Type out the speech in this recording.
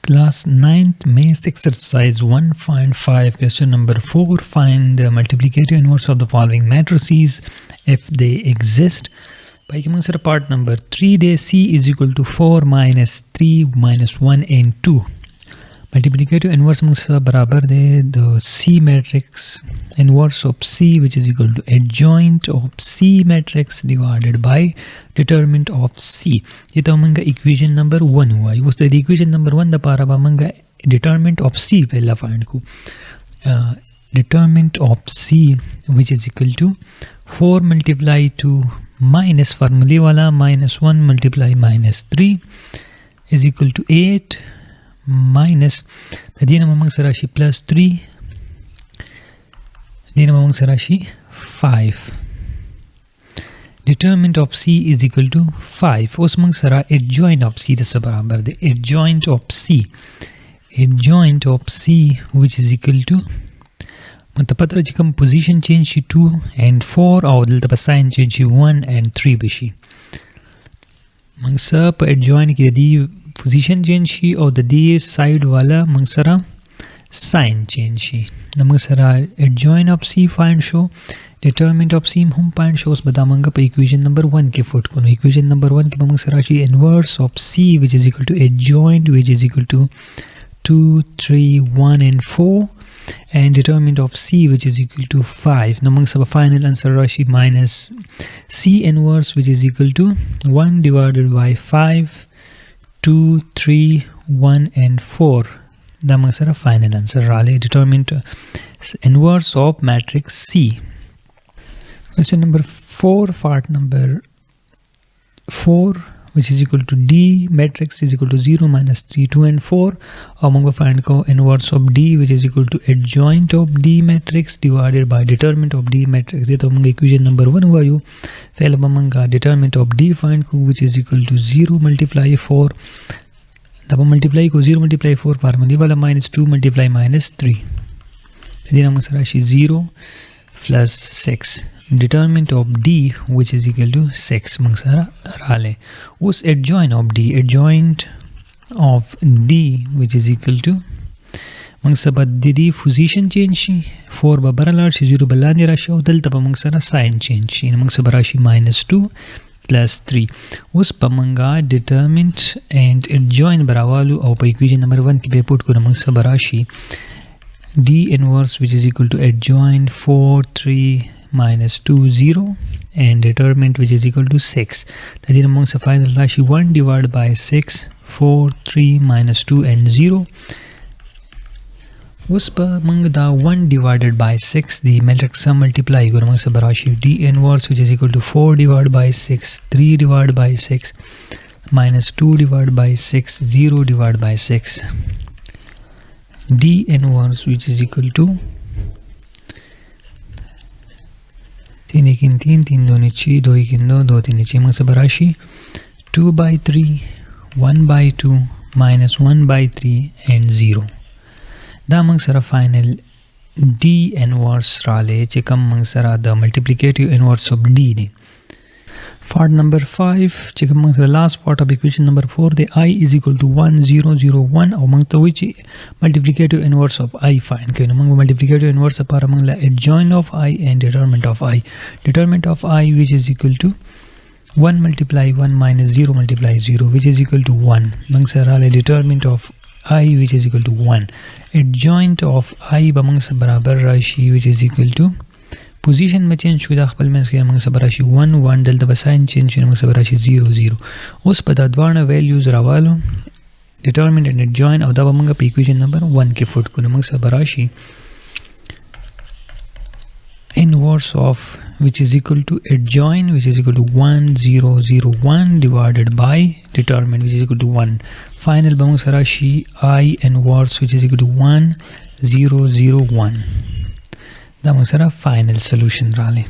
Class 9th BISE Exercise 1.5 Question number 4. Find the multiplicative inverse of the following matrices if they exist. By part number 3, they C is equal to 4 minus 3 minus 1 and 2. Multiplicative inverse barabar the C matrix inverse of C, which is equal to adjoint of C matrix divided by determinant of C. This is equation number 1 hua. Was the equation number 1 the para determinant of C pehla find ko. Determinant of C, which is equal to 4 multiply to minus formula wala minus 1 multiply minus 3 is equal to 8 minus the namang sarashi plus 3 namang sarashi 5. Determinant of C is equal to 5. Usmang sara adjoint of C the barabar the adjoint of C which is equal to matapatra jikam position change 2 and 4 or the sign change 1 and 3 bishi mangsa per adjoint ki di position change or the D side wala mangsara sign change namangsara adjoint of C find show determinant of C hum find shows badamanga pa equation number 1 ke foot kono equation number 1 ki mangsara shi inverse of C which is equal to adjoint which is equal to 2 3 1 and 4 and determinant of C which is equal to 5. Namangsara final answer rashi minus C inverse which is equal to 1 divided by 5 2, 3, 1 and 4. The final answer rale determinant inverse of matrix C. Question number 4, part number 4, which is equal to D matrix is equal to 0 minus 3, 2 and 4. Among find inverse of D which is equal to adjoint of D matrix divided by determinant of D matrix. This is equation number 1 hua you. Determinant of D find which is equal to 0 multiply 4. The multiply 0 multiply 4 formula wala minus 2 multiply minus 3. Then 0 plus 6. Determinant of D which is equal to 6 mangsara rale. Was adjoint of D which is equal to mangsabad didi position change 4 babaralar 0 balani rashi udal tapa mangsara sign change mangsabarashi minus 2 plus 3 us pamanga determinant and adjoint barawalu au pa equation number 1 ki put ko mangsabarashi D inverse which is equal to adjoint 4 3 minus 2 0 and determinant which is equal to 6. That is amongst the final rashi 1 divided by 6 4 3 minus 2 and 0. Was among the 1 divided by 6 the matrix sum multiply amongst the rashi D inverse which is equal to 4 divided by 6 3 divided by 6 minus 2 divided by 6 0 divided by 6. D inverse which is equal to 3 3 3 2 नीचे 2 2 2 3 नीचे मग सबराशी 2 by 3 1 by 2 minus 1 by 3 and 0. Da mang sara final D inverse rale chekam mang sara the multiplicative inverse of D ne. Part number 5 chekam mang sara last part of equation number 4 the I is equal to 1 0 0 1 among the which multiplicative inverse of I find ke among multiplicative inverse para among la adjoint of I and determinant of I which is equal to 1 multiply 1 minus 0 multiply 0 which is equal to 1 mang sara la determinant of I which is equal to 1 adjoint of I bamang sa barabar rashi which is equal to position में change शुदा खपल में इसके मंग सबराशी 1 1 delta sign change मंग सबराशी 0 0 उस पदाद्वाना values रावालो determinant and adjoint और दबा मंगा पे equation number 1 के foot को मंग सबराशी inverse of which is equal to adjoint which is equal to 1 0 0 1 divided by determinant which is equal to 1. Final bamang sarashi I inverse which is equal to 1 0 0 1. That was our final solution rally.